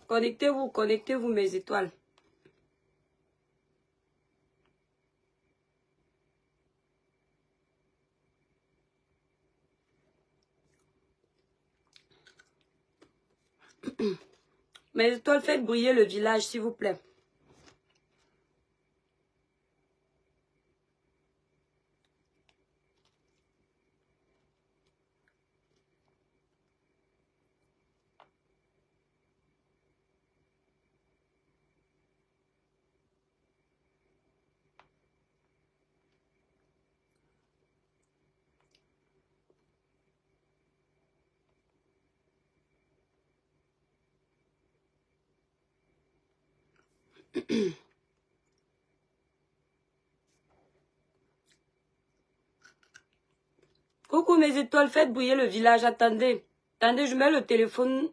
Connectez-vous mes étoiles. Mes étoiles, faites briller le village, s'il vous plaît. Coucou mes étoiles, faites briller le village. Attendez. Attendez, je mets le téléphone.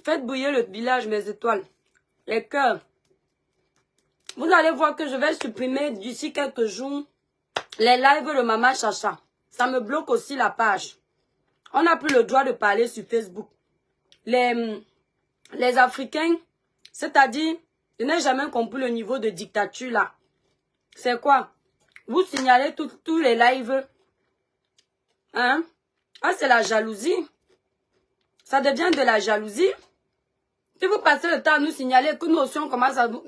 Faites briller le village, mes étoiles. Les cœurs. Vous allez voir que je vais supprimer d'ici quelques jours les lives de Maman Chacha. Ça me bloque aussi la page. On n'a plus le droit de parler sur Facebook. Les Africains, c'est-à-dire, je n'ai jamais compris le niveau de dictature là. C'est quoi? Vous signalez tous les lives. Hein? Ah, c'est la jalousie. Ça devient de la jalousie. Si vous passez le temps à nous signaler que nous aussi on commence à vous...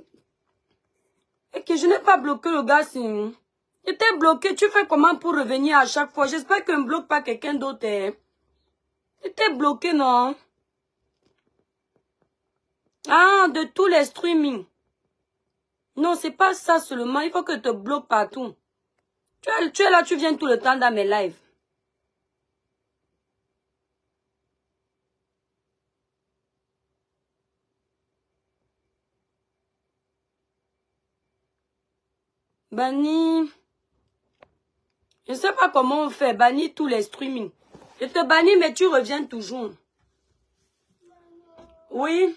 Et que je n'ai pas bloqué le gars. J'étais bloqué. Tu fais comment pour revenir à chaque fois? J'espère que ne bloque pas quelqu'un d'autre. J'étais bloqué, non? Ah, de tous les streamings. Non, c'est pas ça seulement. Il faut que tu te bloques partout. Tu es là, tu viens tout le temps dans mes lives. Banni. Je ne sais pas comment on fait. Banni tous les streamings. Je te bannis, mais tu reviens toujours. Oui.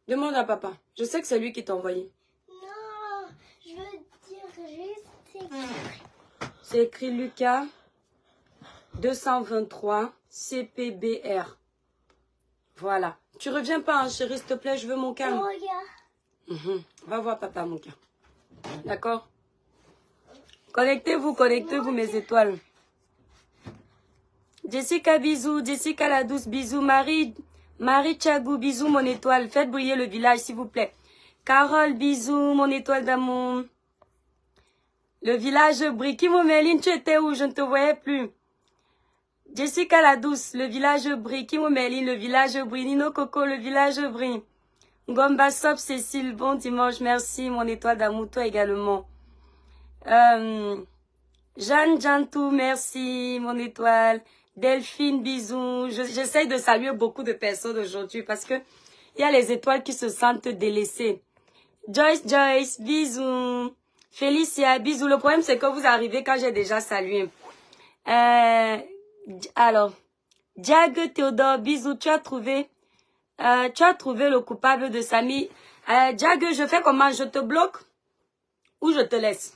Demande à papa. Je sais que c'est lui qui t'a envoyé. Non, je veux dire juste écrit. C'est écrit Lucas 223 CPBR. Voilà. Tu reviens pas, hein, chérie, s'il te plaît, je veux mon calme. Regarde. Va voir papa, mon cœur. D'accord? Connectez-vous, mes étoiles. Jessica, bisous. Jessica la douce, bisous. Marie Chagou, bisous, mon étoile. Faites briller le village, s'il vous plaît. Carole, bisous, mon étoile d'amour. Le village brille. Kimo Méline, tu étais où? Je ne te voyais plus. Jessica la douce, le village brille. Kimo Méline, le village brille. Nino Coco, le village brille. Gomba Sop, Cécile, bon dimanche. Merci, mon étoile d'amour, toi également. Jeanne Jantou, merci, mon étoile. Delphine, bisous. J'essaye de saluer beaucoup de personnes aujourd'hui parce que il y a les étoiles qui se sentent délaissées. Joyce, bisous. Félicia, bisous. Le problème, c'est que vous arrivez quand j'ai déjà salué. Alors, Diag Théodore, bisous. Tu as trouvé le coupable de Samy. Diag, je fais comment? Je te bloque ou je te laisse?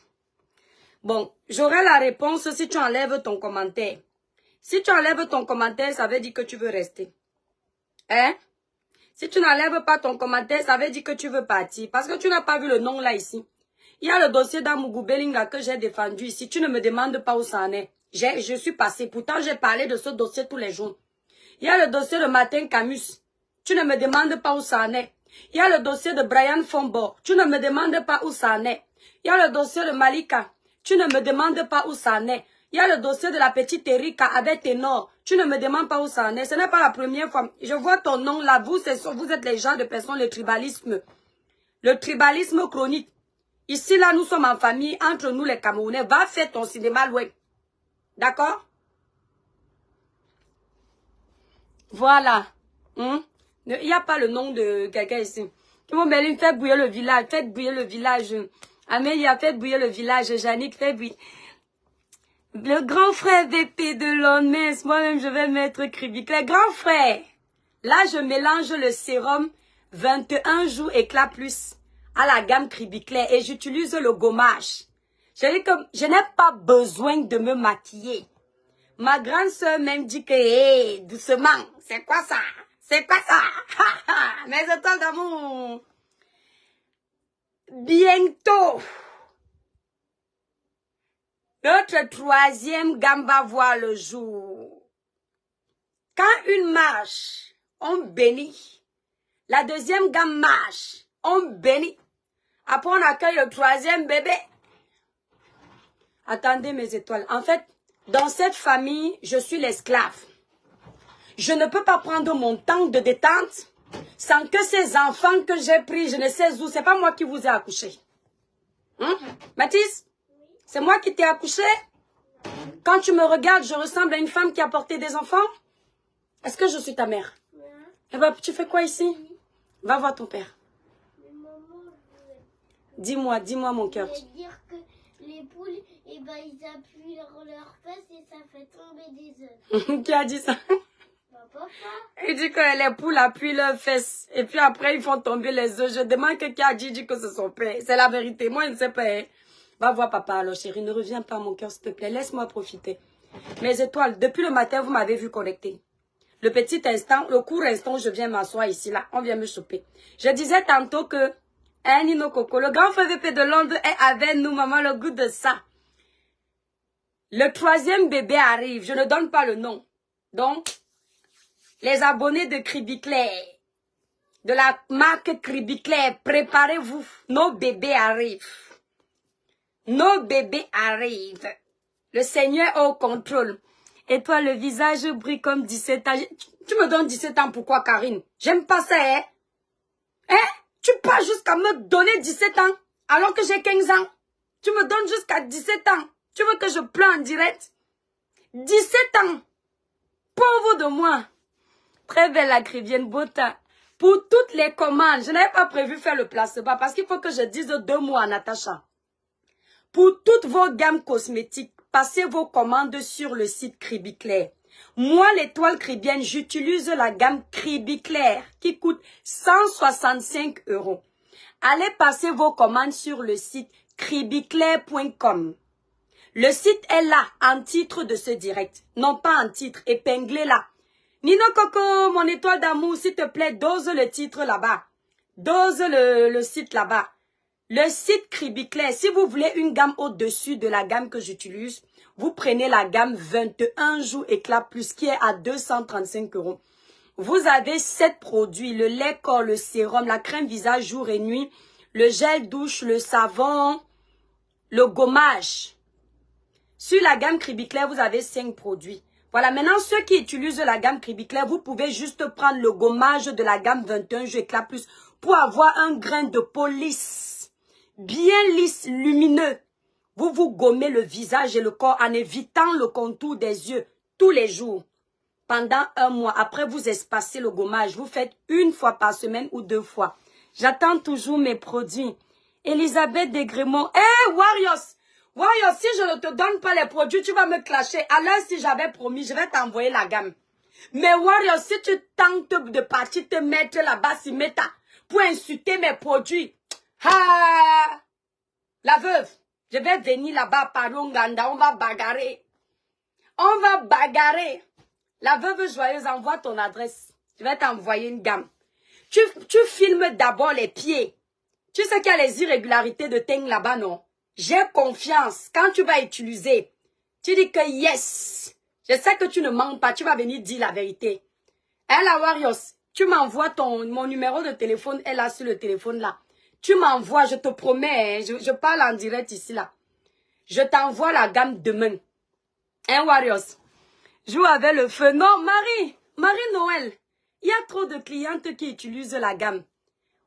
Bon, j'aurai la réponse si tu enlèves ton commentaire. Si tu enlèves ton commentaire, ça veut dire que tu veux rester. Hein? Si tu n'enlèves pas ton commentaire, ça veut dire que tu veux partir. Parce que tu n'as pas vu le nom là ici. Il y a le dossier d'Amougou Belinga que j'ai défendu ici. Tu ne me demandes pas où ça en est. Je suis passée. Pourtant, j'ai parlé de ce dossier tous les jours. Il y a le dossier de Martin Camus. Tu ne me demandes pas où ça en est. Il y a le dossier de Brian Fombo. Tu ne me demandes pas où ça en est. Il y a le dossier de Malika. Tu ne me demandes pas où ça en est. Il y a le dossier de la petite Erika avec Ténor. Tu ne me demandes pas où ça en est. Ce n'est pas la première fois. Je vois ton nom là. Vous êtes les gens de personnes, le tribalisme. Le tribalisme chronique. Ici, là, nous sommes en famille, entre nous les Camerounais. Va faire ton cinéma loin. D'accord? Voilà. Il n'y a pas le nom de quelqu'un ici. Mon Béline, faites bouillir le village. Faites bouillir le village. Amélia, faites bouillir le village. Jannick, faites bouillir. Le grand frère VP de l'ONMES. Moi-même, je vais mettre Kribic. Les grands frères. Là, je mélange le sérum 21 jours éclat plus à la gamme Cribiclair et j'utilise le gommage. Je dis que je n'ai pas besoin de me maquiller. Ma grande soeur même dit que, hé, doucement, c'est quoi ça? C'est quoi ça? Mes étoiles d'amour. Bientôt, notre troisième gamme va voir le jour. Quand une marche, on bénit. La deuxième gamme marche, on bénit. Après, on accueille le troisième bébé. Attendez mes étoiles. En fait, dans cette famille, je suis l'esclave. Je ne peux pas prendre mon temps de détente sans que ces enfants que j'ai pris, je ne sais où, c'est pas moi qui vous ai accouché. Mathis, c'est moi qui t'ai accouché? Quand tu me regardes, je ressemble à une femme qui a porté des enfants? Est-ce que je suis ta mère? Eh ben, tu fais quoi ici? Va voir ton père. Dis-moi mon cœur. Je veux dire que les poules, eh ben, ils appuient leurs fesses et ça fait tomber des œufs. Qui a dit ça? Papa. Il dit que les poules appuient leurs fesses et puis après ils font tomber les œufs. Je demande que qui a dit que c'est son père. C'est la vérité. Moi, je ne sais pas. Hein. Va voir papa alors, chérie. Ne reviens pas, mon cœur, s'il te plaît. Laisse-moi profiter. Mes étoiles, depuis le matin, vous m'avez vu connecter. Le petit instant, le court instant, je viens m'asseoir ici, là. On vient me choper. Je disais tantôt que, hein, Nino Coco, le grand frère VP de Londres est avec nous, maman, le goût de ça. Le troisième bébé arrive. Je ne donne pas le nom. Donc, les abonnés de Cribiclair, de la marque Cribiclair, préparez-vous. Nos bébés arrivent. Nos bébés arrivent. Le Seigneur est au contrôle. Et toi, le visage brille comme 17 ans. Tu me donnes 17 ans, pourquoi, Karine? J'aime pas ça, hein? Hein? Tu pars jusqu'à me donner 17 ans, alors que j'ai 15 ans. Tu me donnes jusqu'à 17 ans. Tu veux que je pleure en direct? 17 ans. Pauvre de moi. Très belle la Crivienne Bota. Pour toutes les commandes, je n'avais pas prévu faire le placement parce qu'il faut que je dise 2 mots à Natacha. Pour toutes vos gammes cosmétiques, passez vos commandes sur le site Cribiclair. Moi, l'étoile cribienne, j'utilise la gamme Cribiclair qui coûte 165 €. Allez passer vos commandes sur le site cribiclair.com. Le site est là, en titre de ce direct. Non pas en titre, épinglé là. Nino Coco, mon étoile d'amour, s'il te plaît, dose le titre là-bas. Dose le site là-bas. Le site Cribiclair, si vous voulez une gamme au-dessus de la gamme que j'utilise, vous prenez la gamme 21 jours éclat plus qui est à 235 €. Vous avez 7 produits, le lait corps, le sérum, la crème visage jour et nuit, le gel douche, le savon, le gommage. Sur la gamme Cribiclair, vous avez 5 produits. Voilà, maintenant, ceux qui utilisent la gamme Cribiclair, vous pouvez juste prendre le gommage de la gamme 21 jours éclat plus pour avoir un grain de peau lisse. Bien lisse, lumineux. Vous vous gommez le visage et le corps en évitant le contour des yeux tous les jours. Pendant 1 mois, après vous espacez le gommage. Vous faites 1 fois par semaine ou 2 fois. J'attends toujours mes produits. Elisabeth Desgrémont. Hé, Warriors! Warriors, si je ne te donne pas les produits, tu vas me clasher. Alors, si j'avais promis, je vais t'envoyer la gamme. Mais Warriors, si tu tentes de partir te mettre là-bas, si méta, pour insulter mes produits, ah, la veuve, je vais venir là-bas à Parunganda, on va bagarrer. On va bagarrer. La veuve joyeuse, envoie ton adresse. Je vais t'envoyer une gamme. Tu filmes d'abord les pieds. Tu sais qu'il y a les irrégularités de teint là-bas, non? J'ai confiance. Quand tu vas utiliser, tu dis que yes. Je sais que tu ne mens pas. Tu vas venir dire la vérité. Hein, la Warriors, tu m'envoies mon numéro de téléphone. Elle a sur le téléphone là. Tu m'envoies, je te promets, hein, je parle en direct ici, là. Je t'envoie la gamme demain. Hein, Warriors? Joue avec le feu. Non, Marie-Noël, il y a trop de clientes qui utilisent la gamme.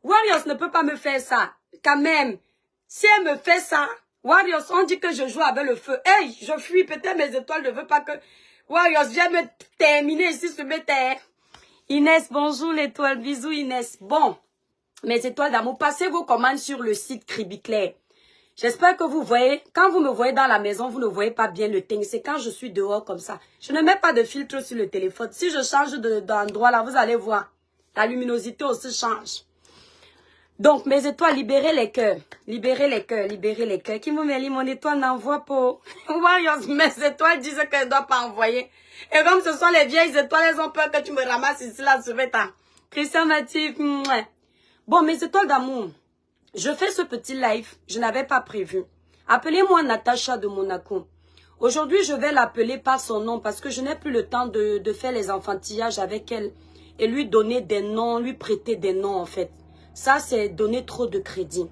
Warriors ne peut pas me faire ça. Quand même, si elle me fait ça, Warriors, on dit que je joue avec le feu. Hey, je fuis, peut-être mes étoiles ne veulent pas que Warriors vienne me terminer ici sur mes terres. Inès, bonjour l'étoile, bisous Inès. Bon. Mes étoiles d'amour, passez vos commandes sur le site Cribiclair. J'espère que vous voyez, quand vous me voyez dans la maison, vous ne voyez pas bien le teint. C'est quand je suis dehors comme ça. Je ne mets pas de filtre sur le téléphone. Si je change d'endroit là, vous allez voir. La luminosité aussi change. Donc, mes étoiles, libérez les cœurs. Libérez les cœurs, libérez les cœurs. Qui me met mon étoile n'envoie pas. Warriors, mes étoiles disent qu'elles ne doivent pas envoyer. Et comme ce sont les vieilles étoiles, elles ont peur que tu me ramasses ici, là, sur ta. Christian Matif. Bon, mes étoiles d'amour. Je fais ce petit live. Je n'avais pas prévu. Appelez-moi Natacha de Monaco. Aujourd'hui, je vais l'appeler par son nom parce que je n'ai plus le temps de faire les enfantillages avec elle et lui donner des noms, lui prêter des noms en fait. Ça, c'est donner trop de crédit.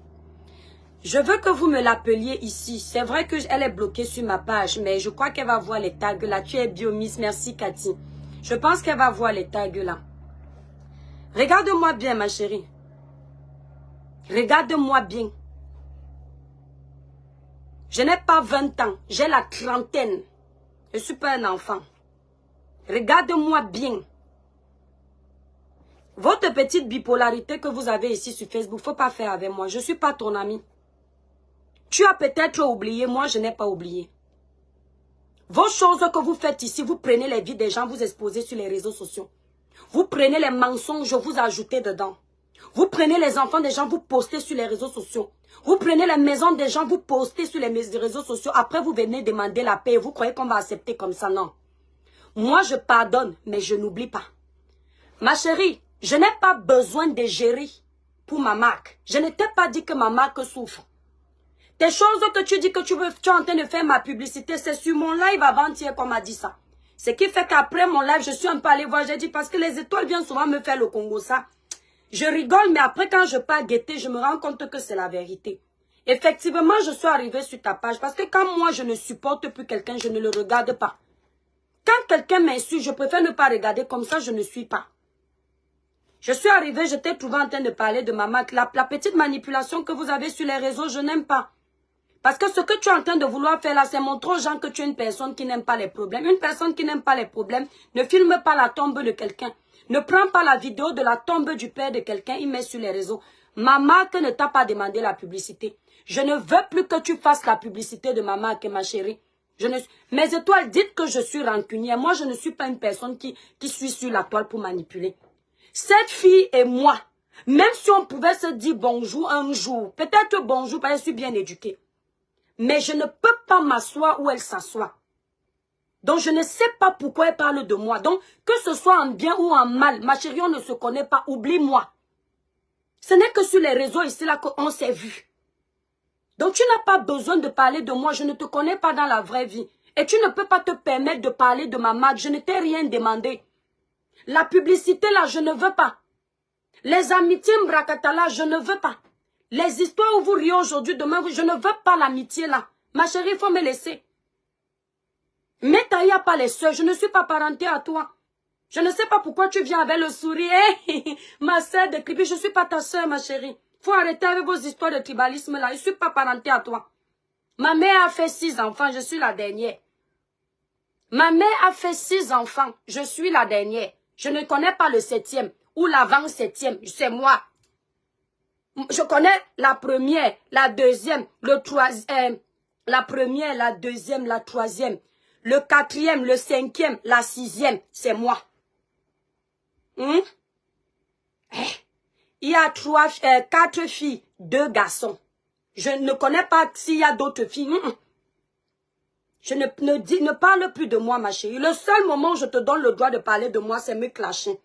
Je veux que vous me l'appeliez ici. C'est vrai qu'elle est bloquée sur ma page, mais je crois qu'elle va voir les tags là. Tu es biomiss, merci Cathy. Je pense qu'elle va voir les tags là. Regarde-moi bien, ma chérie. Regarde-moi bien. Je n'ai pas 20 ans, j'ai la trentaine. Je ne suis pas un enfant. Regarde-moi bien. Votre petite bipolarité que vous avez ici sur Facebook, il ne faut pas faire avec moi. Je ne suis pas ton ami. Tu as peut-être oublié, moi je n'ai pas oublié. Vos choses que vous faites ici, vous prenez les vies des gens, vous exposez sur les réseaux sociaux. Vous prenez les mensonges, vous ajoutez dedans. Vous prenez les enfants des gens, vous postez sur les réseaux sociaux. Vous prenez les maisons des gens, vous postez sur les réseaux sociaux. Après, vous venez demander la paix. Vous croyez qu'on va accepter comme ça? Non. Moi, je pardonne, mais je n'oublie pas. Ma chérie, je n'ai pas besoin de gérer pour ma marque. Je ne t'ai pas dit que ma marque souffre. Tes choses que tu dis que tu es en train de faire ma publicité, c'est sur mon live avant-hier qu'on m'a dit ça. Ce qui fait qu'après mon live, je suis un peu allée voir. J'ai dit parce que les étoiles viennent souvent me faire le Congo ça. Je rigole, mais après quand je pars guetter, je me rends compte que c'est la vérité. Effectivement, je suis arrivée sur ta page parce que quand moi je ne supporte plus quelqu'un, je ne le regarde pas. Quand quelqu'un m'insulte, je préfère ne pas regarder, comme ça je ne suis pas. Je suis arrivée, je t'ai trouvé en train de parler de ma marque. La petite manipulation que vous avez sur les réseaux, je n'aime pas. Parce que ce que tu es en train de vouloir faire là, c'est montrer aux gens que tu es une personne qui n'aime pas les problèmes. Une personne qui n'aime pas les problèmes ne filme pas la tombe de quelqu'un. Ne prends pas la vidéo de la tombe du père de quelqu'un, il met sur les réseaux. Ma marque ne t'a pas demandé la publicité. Je ne veux plus que tu fasses la publicité de ma marque, ma chérie. Mes étoiles, dites que je suis rancunière. Moi, je ne suis pas une personne qui suis sur la toile pour manipuler. Cette fille et moi, même si on pouvait se dire bonjour un jour, peut-être bonjour parce que je suis bien éduquée. Mais je ne peux pas m'asseoir où elle s'assoit. Donc, je ne sais pas pourquoi elle parle de moi. Donc, que ce soit en bien ou en mal, ma chérie, on ne se connaît pas. Oublie-moi. Ce n'est que sur les réseaux ici là qu'on s'est vu. Donc, tu n'as pas besoin de parler de moi. Je ne te connais pas dans la vraie vie. Et tu ne peux pas te permettre de parler de ma marque. Je ne t'ai rien demandé. La publicité là, je ne veux pas. Les amitiés Mbrakatala, je ne veux pas. Les histoires où vous riez aujourd'hui, demain, je ne veux pas l'amitié là. Ma chérie, il faut me laisser. Mais il n'y a pas les soeurs, je ne suis pas parentée à toi. Je ne sais pas pourquoi tu viens avec le sourire. Hey, ma soeur de tribu, je ne suis pas ta soeur, ma chérie. Il faut arrêter avec vos histoires de tribalisme là. Je ne suis pas parentée à toi. Ma mère a fait 6 enfants, je suis la dernière. Ma mère a fait 6 enfants, je suis la dernière. Je ne connais pas le 7e ou l'avant-7e, c'est moi. Je connais la première, la deuxième, le troisième, la première, la deuxième, la troisième. Le 4e, le 5e, la 6e, c'est moi. Il y a 4 filles, 2 garçons. Je ne connais pas s'il y a d'autres filles. Je ne parle plus de moi, ma chérie. Le seul moment où je te donne le droit de parler de moi, c'est me clasher.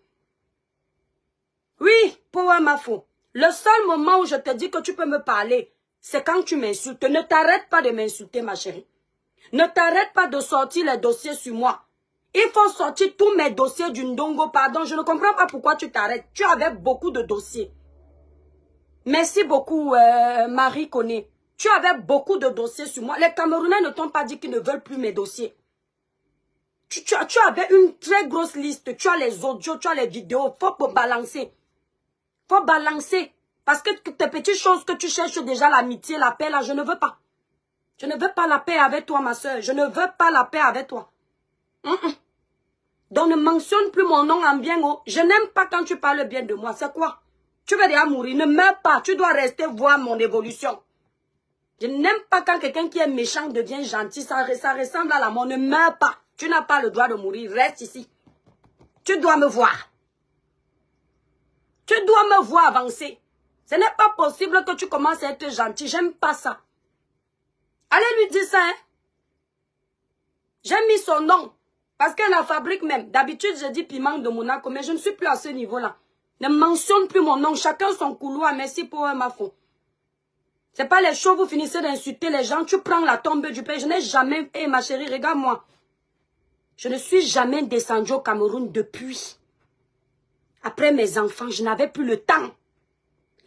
Oui, pour ma faux. Le seul moment où je te dis que tu peux me parler, c'est quand tu m'insultes. Ne t'arrête pas de m'insulter, ma chérie. Ne t'arrête pas de sortir les dossiers sur moi. Il faut sortir tous mes dossiers du Ndongo. Pardon, je ne comprends pas pourquoi tu t'arrêtes. Tu avais beaucoup de dossiers. Merci beaucoup, Marie Koné. Tu avais beaucoup de dossiers sur moi. Les Camerounais ne t'ont pas dit qu'ils ne veulent plus mes dossiers. Tu avais une très grosse liste. Tu as les audios, tu as les vidéos. Il faut balancer. Il faut balancer. Parce que tes petites choses que tu cherches déjà, l'amitié, la paix, là, je ne veux pas. Je ne veux pas la paix avec toi, ma soeur. Je ne veux pas la paix avec toi. Donc, ne mentionne plus mon nom en bien haut. Je n'aime pas quand tu parles bien de moi. C'est quoi? Tu vas déjà mourir. Ne meurs pas. Tu dois rester voir mon évolution. Je n'aime pas quand quelqu'un qui est méchant devient gentil. Ça ressemble à la mort. Ne meurs pas. Tu n'as pas le droit de mourir. Reste ici. Tu dois me voir. Tu dois me voir avancer. Ce n'est pas possible que tu commences à être gentil. J'aime pas ça. Allez lui dire ça, hein. J'ai mis son nom. Parce qu'elle la fabrique même. D'habitude, je dis Piment de Monaco, mais je ne suis plus à ce niveau-là. Ne mentionne plus mon nom. Chacun son couloir. Merci pour ma faute. C'est pas les choses, vous finissez d'insulter les gens. Tu prends la tombe du père. Je n'ai jamais... Eh, ma chérie, regarde-moi. Je ne suis jamais descendue au Cameroun depuis. Après mes enfants, je n'avais plus le temps.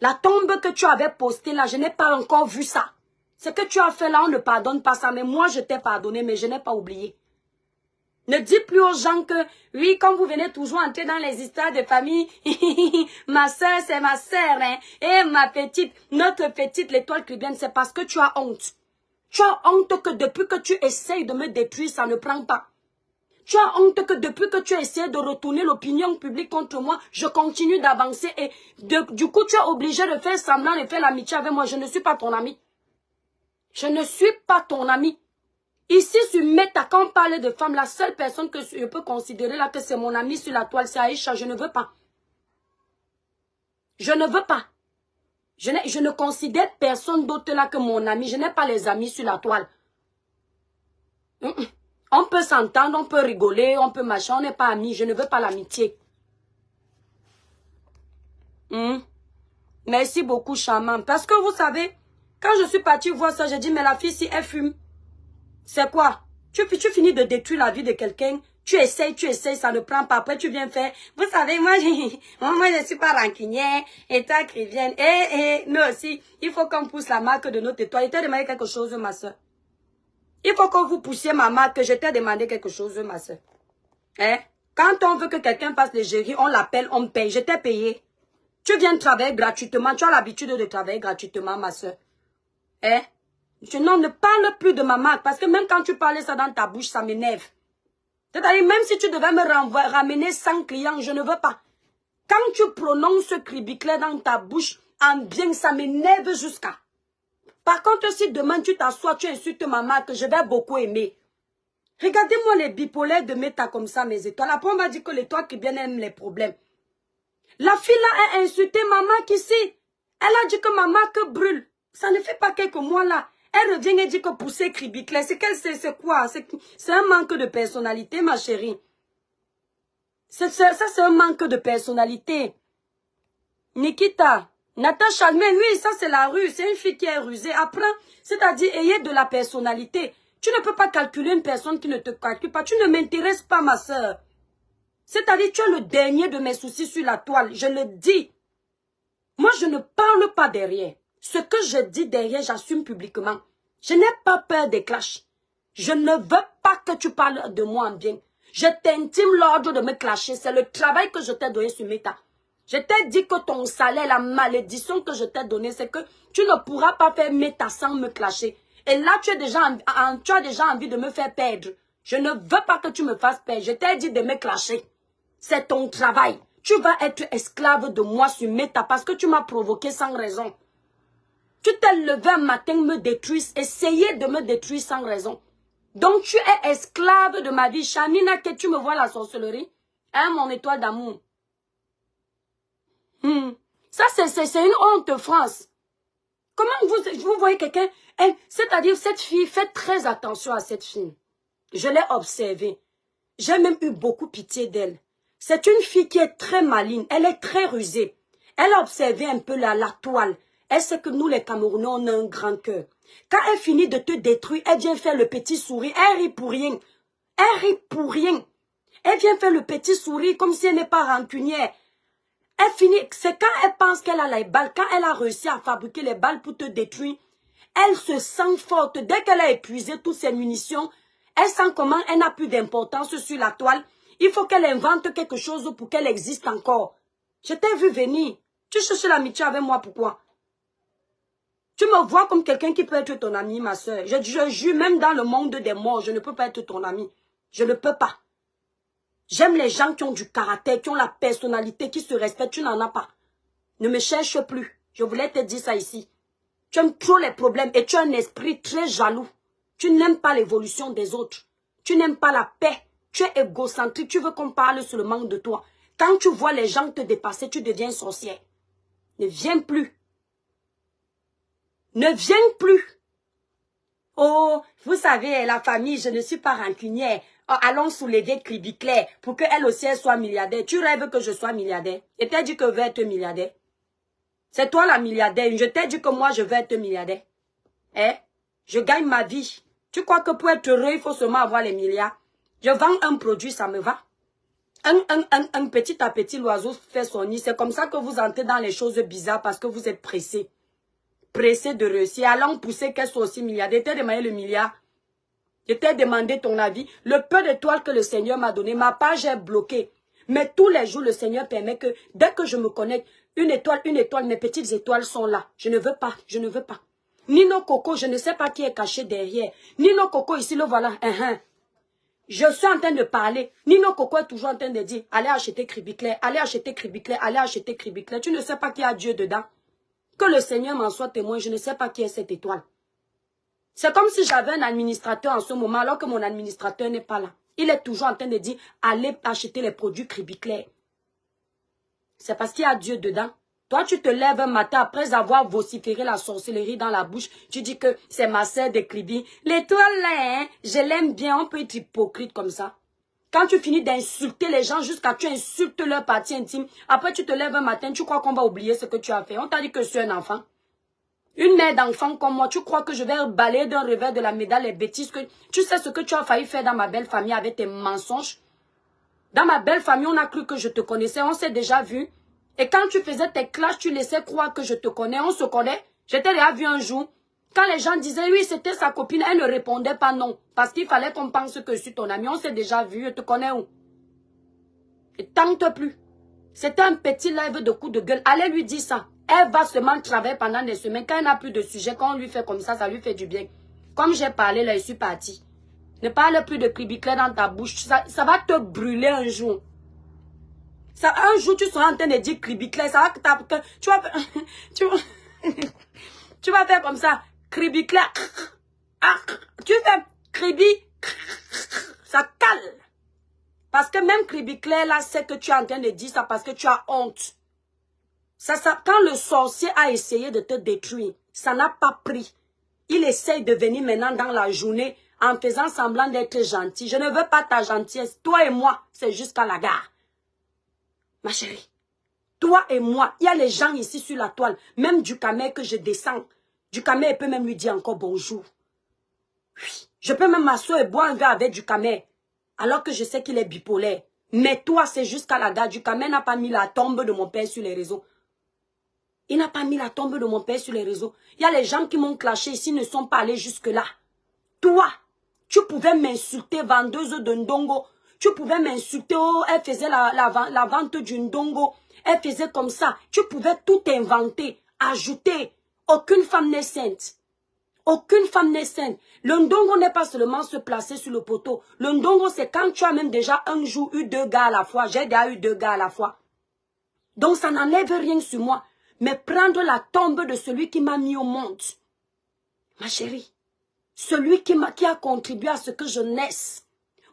La tombe que tu avais postée là, je n'ai pas encore vu ça. Ce que tu as fait là, on ne pardonne pas ça. Mais moi, je t'ai pardonné, mais je n'ai pas oublié. Ne dis plus aux gens que, oui, quand vous venez toujours entrer dans les histoires de famille, ma soeur, c'est ma soeur, hein, et ma petite, notre petite, l'étoile cubaine, c'est parce que tu as honte. Tu as honte que depuis que tu essayes de me détruire, ça ne prend pas. Tu as honte que depuis que tu essaies de retourner l'opinion publique contre moi, je continue d'avancer et du coup, tu es obligé de faire semblant de faire l'amitié avec moi. Je ne suis pas ton ami. Je ne suis pas ton ami. Ici, sur Meta, quand on parle de femmes, la seule personne que je peux considérer là que c'est mon ami sur la toile, c'est Aïcha. Je ne veux pas. Je ne veux pas. Je ne considère personne d'autre là que mon ami. Je n'ai pas les amis sur la toile. On peut s'entendre, on peut rigoler, on peut machin, on n'est pas amis. Je ne veux pas l'amitié. Merci beaucoup, charmant. Parce que vous savez, quand je suis partie voir ça, j'ai dit, mais la fille, si elle fume, c'est quoi? Tu finis de détruire la vie de quelqu'un, tu essayes, ça ne prend pas. Après, tu viens faire, vous savez, moi, je ne suis pas rancunière, et toi, Crivienne, nous aussi, il faut qu'on pousse la marque de notre étoile. Je t'ai demandé quelque chose, ma soeur. Il faut que vous poussiez ma marque, je t'ai demandé quelque chose, ma soeur. Hein? Quand on veut que quelqu'un fasse les géris, on l'appelle, on paye. Je t'ai payé. Tu viens travailler gratuitement, tu as l'habitude de travailler gratuitement, ma soeur. Hein? Non, ne parle plus de ma marque, parce que même quand tu parlais ça dans ta bouche, ça m'énerve. C'est-à-dire, même si tu devais me ramener 100 clients, je ne veux pas. Quand tu prononces cribiclet dans ta bouche, en bien, ça m'énerve jusqu'à. Par contre, si demain tu t'assois, tu insultes ma marque, je vais beaucoup aimer. Regardez-moi les bipolaires de Meta comme ça, mes étoiles. Après, on va dire que les toi qui bien aiment les problèmes. La fille là a insulté ma marque ici. Elle a dit que ma marque brûle. Ça ne fait pas quelques mois là. Elle revient et dit que pousser cribiclet, c'est quoi? C'est un manque de personnalité, ma chérie. Ça, c'est un manque de personnalité. Nikita, Natacha, mais oui, ça c'est la rue. C'est une fille qui est rusée. Après, c'est-à-dire, ayez de la personnalité. Tu ne peux pas calculer une personne qui ne te calcule pas. Tu ne m'intéresses pas, ma soeur. C'est-à-dire, tu es le dernier de mes soucis sur la toile. Je le dis. Moi, je ne parle pas derrière. Ce que je dis derrière, j'assume publiquement. Je n'ai pas peur des clashs. Je ne veux pas que tu parles de moi en bien. Je t'intime l'ordre de me clasher. C'est le travail que je t'ai donné sur Meta. Je t'ai dit que ton salaire, la malédiction que je t'ai donnée, c'est que tu ne pourras pas faire Meta sans me clasher. Et là, tu as déjà envie de me faire perdre. Je ne veux pas que tu me fasses perdre. Je t'ai dit de me clasher. C'est ton travail. Tu vas être esclave de moi sur Meta parce que tu m'as provoqué sans raison. Tu t'es levé un matin, me détruire, essayer de me détruire sans raison. Donc tu es esclave de ma vie. Chamina, que tu me vois la sorcellerie? Hein, mon étoile d'amour. Ça, c'est une honte, France. Comment vous voyez quelqu'un? C'est-à-dire, cette fille, faites très attention à cette fille. Je l'ai observée. J'ai même eu beaucoup pitié d'elle. C'est une fille qui est très maligne. Elle est très rusée. Elle a observé un peu la toile. Elle sait que nous, les Camerounais, on a un grand cœur. Quand elle finit de te détruire, elle vient faire le petit sourire. Elle rit pour rien. Elle rit pour rien. Elle vient faire le petit sourire comme si elle n'est pas rancunière. Elle finit, c'est quand elle pense qu'elle a les balles, quand elle a réussi à fabriquer les balles pour te détruire, elle se sent forte. Dès qu'elle a épuisé toutes ses munitions, elle sent comment elle n'a plus d'importance sur la toile. Il faut qu'elle invente quelque chose pour qu'elle existe encore. Je t'ai vu venir. Tu cherches l'amitié avec moi, pourquoi? Tu me vois comme quelqu'un qui peut être ton ami, ma soeur. Je jure, même dans le monde des morts, je ne peux pas être ton ami. Je ne peux pas. J'aime les gens qui ont du caractère, qui ont la personnalité, qui se respectent. Tu n'en as pas. Ne me cherche plus. Je voulais te dire ça ici. Tu aimes trop les problèmes et tu as un esprit très jaloux. Tu n'aimes pas l'évolution des autres. Tu n'aimes pas la paix. Tu es égocentrique. Tu veux qu'on parle seulement de toi. Quand tu vois les gens te dépasser, tu deviens sorcière. Ne viens plus. ne viennent plus. Oh, vous savez, la famille, je ne suis pas rancunière. Oh, allons soulever Kribi Claire pour qu'elle aussi elle soit milliardaire. Tu rêves que je sois milliardaire? Et t'as dit que je veux être milliardaire. C'est toi la milliardaire. Je t'ai dit que moi je veux être milliardaire. Eh? Je gagne ma vie. Tu crois que pour être heureux, il faut seulement avoir les milliards? Je vends un produit, ça me va. Un petit à petit, l'oiseau fait son nid. C'est comme ça que vous entrez dans les choses bizarres parce que vous êtes pressé. Pressé de réussir. Allons pousser qu'elle soit aussi milliardaire. Je t'ai demandé le milliard. Je t'ai demandé ton avis. Le peu d'étoiles que le Seigneur m'a donné, ma page est bloquée. Mais tous les jours, le Seigneur permet que dès que je me connecte, une étoile, mes petites étoiles sont là. Je ne veux pas, je ne veux pas. Nino Coco, je ne sais pas qui est caché derrière. Nino Coco, ici, le voilà. Je suis en train de parler. Nino Coco est toujours en train de dire, allez acheter Kribi Claire, allez acheter Kribi Claire, allez acheter Kribi Claire. Tu ne sais pas qui a Dieu dedans. Que le Seigneur m'en soit témoin, je ne sais pas qui est cette étoile. C'est comme si j'avais un administrateur en ce moment, alors que mon administrateur n'est pas là. Il est toujours en train de dire, allez acheter les produits Kribi Claire. C'est parce qu'il y a Dieu dedans. Toi, tu te lèves un matin après avoir vociféré la sorcellerie dans la bouche. Tu dis que c'est ma sœur de Kribi. L'étoile là, hein, je l'aime bien. On peut être hypocrite comme ça. Quand tu finis d'insulter les gens jusqu'à tu insultes leur partie intime, après tu te lèves un matin, tu crois qu'on va oublier ce que tu as fait. On t'a dit que tu es un enfant. Une mère d'enfant comme moi, tu crois que je vais balayer d'un revers de la médaille les bêtises que... Tu sais ce que tu as failli faire dans ma belle famille avec tes mensonges? Dans ma belle famille, on a cru que je te connaissais, on s'est déjà vu. Et quand tu faisais tes clashes, tu laissais croire que je te connais, on se connaît. Je t'ai déjà vu un jour. Quand les gens disaient oui, c'était sa copine, elle ne répondait pas non. Parce qu'il fallait qu'on pense que je suis ton ami, on s'est déjà vu, je te connais où? Et tente plus. C'était un petit live de coup de gueule. Allez lui dire ça. Elle va seulement travailler pendant des semaines. Quand elle n'a plus de sujet, quand on lui fait comme ça lui fait du bien. Comme j'ai parlé là, je suis partie. Ne parle plus de Kribi Claire dans ta bouche. Ça va te brûler un jour. Ça, un jour, tu seras en train de dire Kribi Claire. Ça va que tu vas, tu vas faire comme ça. Kribi Claire. Tu fais Kribi. Ça cale. Parce que même Kribi Claire là, c'est que tu es en train de dire ça parce que tu as honte. Quand le sorcier a essayé de te détruire, ça n'a pas pris. Il essaye de venir maintenant dans la journée en faisant semblant d'être gentil. Je ne veux pas ta gentillesse. Toi et moi, c'est jusqu'à la gare. Ma chérie, toi et moi, il y a les gens ici sur la toile, même du camé que je descends. Du camé peut même lui dire encore bonjour. Oui, je peux même m'asseoir et boire un verre avec du camé, alors que je sais qu'il est bipolaire. Mais toi, c'est jusqu'à la gare. Du camé n'a pas mis la tombe de mon père sur les réseaux. Il n'a pas mis la tombe de mon père sur les réseaux. Il y a les gens qui m'ont clashé ici, ne sont pas allés jusque-là. Toi, tu pouvais m'insulter, vendeuse de ndongo. Tu pouvais m'insulter, oh, elle faisait la vente du ndongo. Elle faisait comme ça. Tu pouvais tout inventer, ajouter. Aucune femme n'est sainte. Aucune femme n'est sainte. Le ndongo n'est pas seulement se placer sur le poteau. Le ndongo, c'est quand tu as même déjà un jour eu 2 gars à la fois. J'ai déjà eu 2 gars à la fois. Donc ça n'enlève rien sur moi. Mais prendre la tombe de celui qui m'a mis au monde. Ma chérie, celui qui a contribué à ce que je naisse.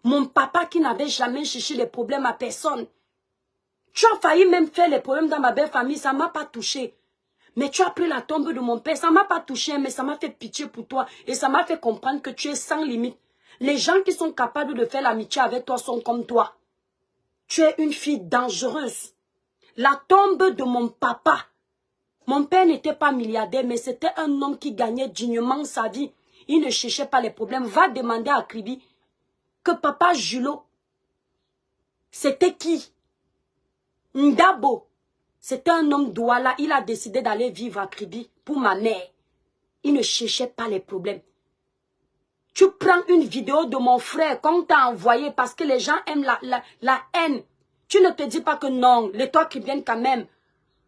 Mon papa qui n'avait jamais cherché les problèmes à personne. Tu as failli même faire les problèmes dans ma belle famille, ça ne m'a pas touché. Mais tu as pris la tombe de mon père, ça ne m'a pas touché, mais ça m'a fait pitié pour toi. Et ça m'a fait comprendre que tu es sans limite. Les gens qui sont capables de faire l'amitié avec toi sont comme toi. Tu es une fille dangereuse. La tombe de mon papa. Mon père n'était pas milliardaire, mais c'était un homme qui gagnait dignement sa vie. Il ne cherchait pas les problèmes. Va demander à Kribi que papa Julot, c'était qui? Ndabo. C'était un homme douala. Il a décidé d'aller vivre à Kribi pour ma mère. Il ne cherchait pas les problèmes. Tu prends une vidéo de mon frère qu'on t'a envoyé parce que les gens aiment la haine. Tu ne te dis pas que non, les toi qui viennent quand même.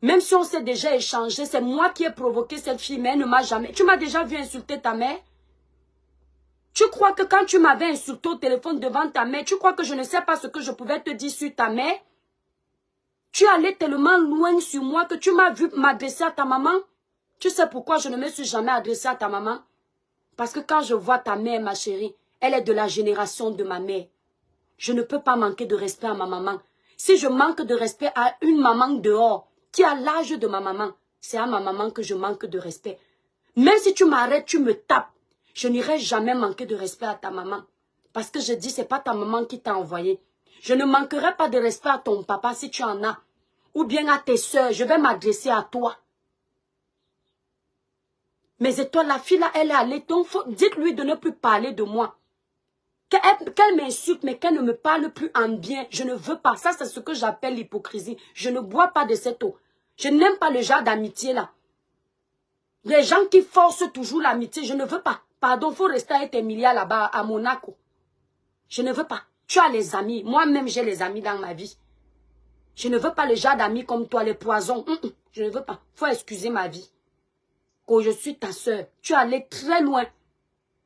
Même si on s'est déjà échangé, c'est moi qui ai provoqué cette fille, mais elle ne m'a jamais... Tu m'as déjà vu insulter ta mère? Tu crois que quand tu m'avais insulté au téléphone devant ta mère, tu crois que je ne sais pas ce que je pouvais te dire sur ta mère? Tu allais tellement loin sur moi que tu m'as vu m'adresser à ta maman. Tu sais pourquoi je ne me suis jamais adressée à ta maman? Parce que quand je vois ta mère, ma chérie, elle est de la génération de ma mère. Je ne peux pas manquer de respect à ma maman. Si je manque de respect à une maman dehors, qui a l'âge de ma maman, c'est à ma maman que je manque de respect. Même si tu m'arrêtes, tu me tapes. Je n'irai jamais manquer de respect à ta maman. Parce que je dis, c'est pas ta maman qui t'a envoyé. Je ne manquerai pas de respect à ton papa si tu en as. Ou bien à tes soeurs, je vais m'adresser à toi. Mais étoiles, la fille là, elle est allée. Donc, dites-lui de ne plus parler de moi. Qu'elle m'insulte, mais qu'elle ne me parle plus en bien. Je ne veux pas. Ça, c'est ce que j'appelle l'hypocrisie. Je ne bois pas de cette eau. Je n'aime pas le genre d'amitié là. Les gens qui forcent toujours l'amitié, je ne veux pas. Pardon, il faut rester avec Emilia là-bas, à Monaco. Je ne veux pas. Tu as les amis. Moi-même, j'ai les amis dans ma vie. Je ne veux pas le genre d'amis comme toi, les poisons. Je ne veux pas. Il faut excuser ma vie. Quand je suis ta soeur, tu es allée très loin.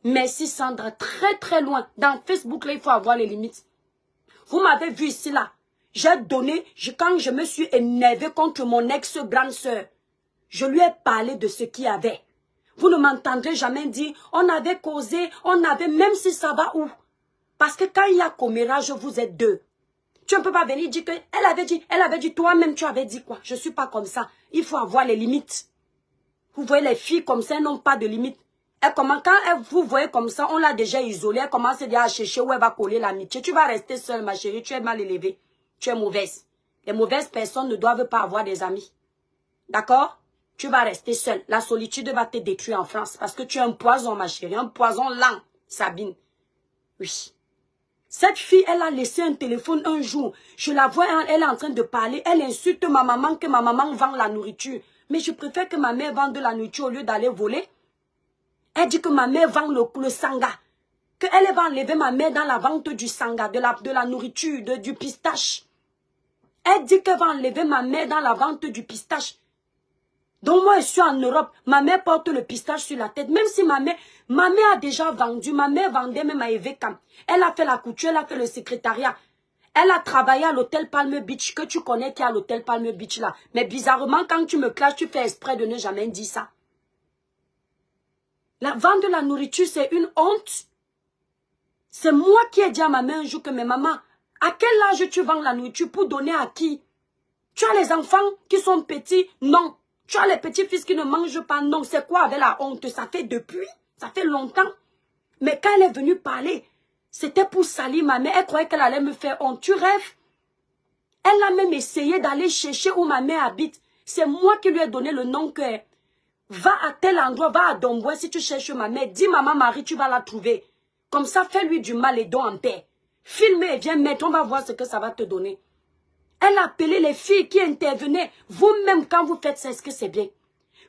Merci Sandra, très très loin. Dans Facebook, là, il faut avoir les limites. Vous m'avez vu ici, là. J'ai donné, quand je me suis énervée contre mon ex-grande soeur, je lui ai parlé de ce qu'il y avait. Vous ne m'entendrez jamais dire, on avait causé, on avait, même si ça va où. Parce que quand il y a commérage, vous êtes deux. Tu ne peux pas venir dire elle avait dit, toi-même tu avais dit quoi. Je ne suis pas comme ça. Il faut avoir les limites. Vous voyez les filles comme ça, elles n'ont pas de limites. Quand vous voyez comme ça, on l'a déjà isolée, elle commence déjà à chercher où elle va coller l'amitié. Tu vas rester seule, ma chérie, tu es mal élevée. Tu es mauvaise. Les mauvaises personnes ne doivent pas avoir des amis. D'accord? Tu vas rester seule. La solitude va te détruire en France. Parce que tu es un poison, ma chérie. Un poison lent, Sabine. Oui. Cette fille, elle a laissé un téléphone un jour. Je la vois, elle est en train de parler. Elle insulte ma maman, que ma maman vend la nourriture. Mais je préfère que ma mère vende de la nourriture au lieu d'aller voler. Elle dit que ma mère vend le sanga. Qu'elle va enlever ma mère dans la vente du sanga, de la nourriture, du pistache. Elle dit qu'elle va enlever ma mère dans la vente du pistache. Donc moi, je suis en Europe. Ma mère porte le pistache sur la tête. Même si ma mère a déjà vendu. Ma mère vendait même à Evekam. Elle a fait la couture, elle a fait le secrétariat. Elle a travaillé à l'hôtel Palm Beach, que tu connais qui est à l'hôtel Palm Beach là. Mais bizarrement, quand tu me clashes, tu fais exprès de ne jamais dire ça. La vente de la nourriture, c'est une honte. C'est moi qui ai dit à ma mère un jour que, mais maman, à quel âge tu vends la nourriture pour donner à qui? Tu as les enfants qui sont petits? Non. Tu as les petits-fils qui ne mangent pas? Non. C'est quoi avec la honte? Ça fait depuis? Ça fait longtemps. Mais quand elle est venue parler, c'était pour salir ma mère. Elle croyait qu'elle allait me faire honte. Tu rêves? Elle a même essayé d'aller chercher où ma mère habite. C'est moi qui lui ai donné le nom que... Va à tel endroit, va à Dombois si tu cherches ma mère. Dis maman Marie, tu vas la trouver. Comme ça, fais-lui du mal et don en paix. Filme et viens mettre, on va voir ce que ça va te donner. Elle a appelé les filles qui intervenaient. Vous-même, quand vous faites ça, est-ce que c'est bien?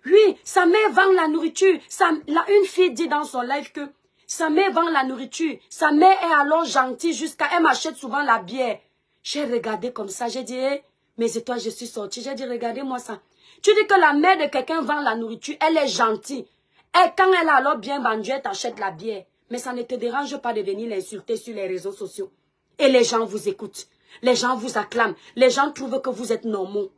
Oui, sa mère vend la nourriture. Une fille dit dans son live que sa mère vend la nourriture. Sa mère est alors gentille jusqu'à... Elle m'achète souvent la bière. J'ai regardé comme ça. J'ai dit, hey, mais c'est toi, je suis sortie. J'ai dit, regardez-moi ça. Tu dis que la mère de quelqu'un vend la nourriture. Elle est gentille. Et quand elle a alors bien vendu, elle t'achète la bière. Mais ça ne te dérange pas de venir l'insulter sur les réseaux sociaux. Et les gens vous écoutent. Les gens vous acclament. Les gens trouvent que vous êtes normaux.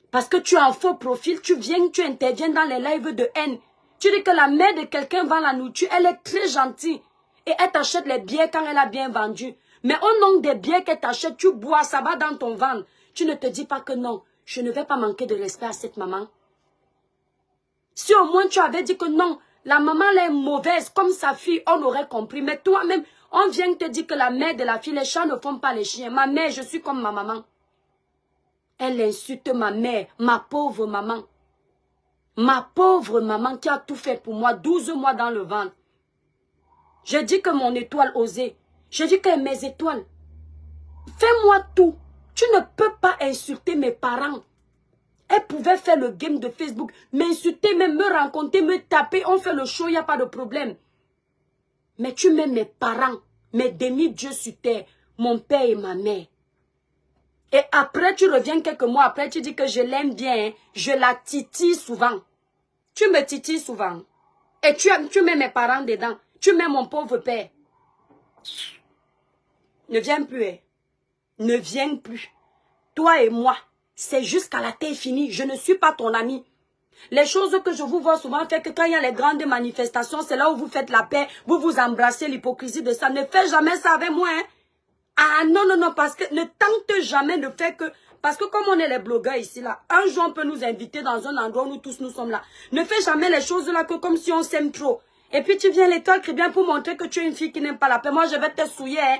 Parce que tu as un faux profil, tu interviens dans les lives de haine. Tu dis que la mère de quelqu'un vend la nourriture, elle est très gentille. Et elle t'achète les bières quand elle a bien vendu. Mais au nom des bières qu'elle t'achète, tu bois, ça va dans ton ventre. Tu ne te dis pas que non, je ne vais pas manquer de respect à cette maman. Si au moins tu avais dit que non, la maman elle est mauvaise, comme sa fille, on aurait compris. Mais toi-même, on vient te dire que la mère de la fille, les chats ne font pas les chiens. Ma mère, je suis comme ma maman. Elle insulte ma mère, ma pauvre maman. Ma pauvre maman qui a tout fait pour moi, 12 mois dans le ventre. Je dis que mon étoile osée. Je dis que mes étoiles. Fais-moi tout. Tu ne peux pas insulter mes parents. Elle pouvait faire le game de Facebook, m'insulter, même me rencontrer, me taper. On fait le show, il n'y a pas de problème. Mais tu mets mes parents, mes demi-dieux sur terre, mon père et ma mère. Et après, tu reviens quelques mois après, tu dis que je l'aime bien. Hein. Je la titille souvent. Tu me titilles souvent. Et tu mets mes parents dedans. Tu mets mon pauvre père. Ne viens plus. Hein. Ne viens plus. Toi et moi, c'est jusqu'à la terre finie. Je ne suis pas ton ami. Les choses que je vous vois souvent faire que quand il y a les grandes manifestations, c'est là où vous faites la paix, vous vous embrassez, l'hypocrisie de ça. Ne fais jamais ça avec moi. Hein. Ah non, non, non, parce que ne tente jamais de faire que Parce que comme on est les blogueurs ici, là, un jour on peut nous inviter dans un endroit où nous tous nous sommes là. Ne fais jamais les choses là que comme si on s'aime trop. Et puis tu viens l'étoile très bien pour montrer que tu es une fille qui n'aime pas la paix. Moi, je vais te souiller. Hein.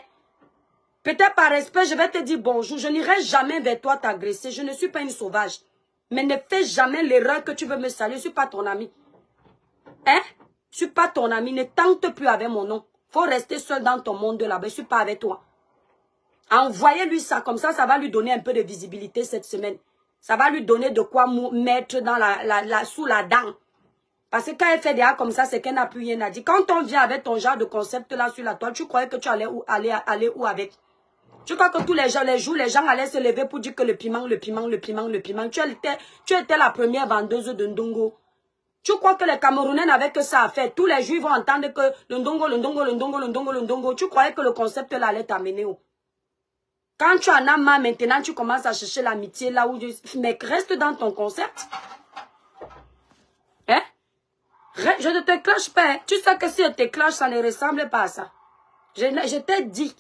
Peut-être par respect, je vais te dire bonjour. Je n'irai jamais vers toi t'agresser. Je ne suis pas une sauvage. Mais ne fais jamais l'erreur que tu veux me saluer. Je ne suis pas ton ami. Hein? Je ne suis pas ton ami. Ne tente plus avec mon nom. Faut rester seul dans ton monde là-bas. Je ne suis pas avec toi. Envoyez-lui ça. Comme ça, ça va lui donner un peu de visibilité cette semaine. Ça va lui donner de quoi mettre dans sous la dent. Parce que quand elle fait des actes comme ça, c'est qu'elle n'a plus rien à dire. Quand on vient avec ton genre de concept là sur la toile, tu croyais que tu allais aller où avec? Tu crois que tous les jours, les gens allaient se lever pour dire que le piment. Tu étais la première vendeuse de Ndongo. Tu crois que les Camerounais n'avaient que ça à faire? Tous les jours, ils vont entendre que le Ndongo. Tu croyais que le concept là allait t'amener où? Quand tu en as marre, maintenant, tu commences à chercher l'amitié là où... Mais reste dans ton concept. Hein? Je ne te cloche pas. Hein? Tu sais que si je te cloche, ça ne ressemble pas à ça. Je t'ai dit...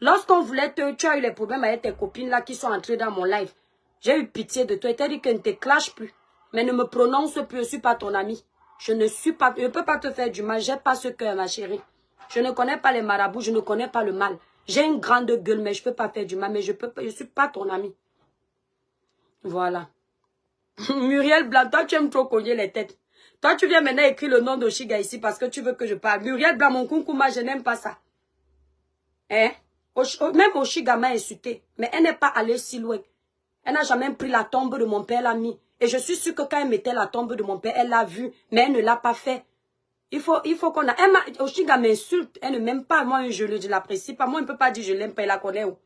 Lorsqu'on voulait tu as eu les problèmes avec tes copines là qui sont entrées dans mon live. J'ai eu pitié de toi et t'ai dit que ne te clash plus. Mais ne me prononce plus, je ne suis pas ton ami. Je ne peux pas te faire du mal, j'ai pas ce cœur ma chérie. Je ne connais pas les marabouts, je ne connais pas le mal. J'ai une grande gueule mais je ne peux pas faire du mal, mais je ne suis pas ton ami. Voilà. Muriel Blanc, toi tu aimes trop cogner les têtes. Toi tu viens maintenant écrire le nom d'Oshiga ici parce que tu veux que je parle. Muriel Blanc, mon kunkouma, je n'aime pas ça. Hein? Même Oshiga m'a insulté, mais elle n'est pas allée si loin. Elle n'a jamais pris la tombe de mon père, elle l'a mis. Et je suis sûre que quand elle mettait la tombe de mon père, elle l'a vue, mais elle ne l'a pas fait. Il faut qu'on a... Oshiga m'insulte, elle ne m'aime pas, moi je l'apprécie pas. Moi, elle ne peut pas dire je l'aime pas, elle la connaît où.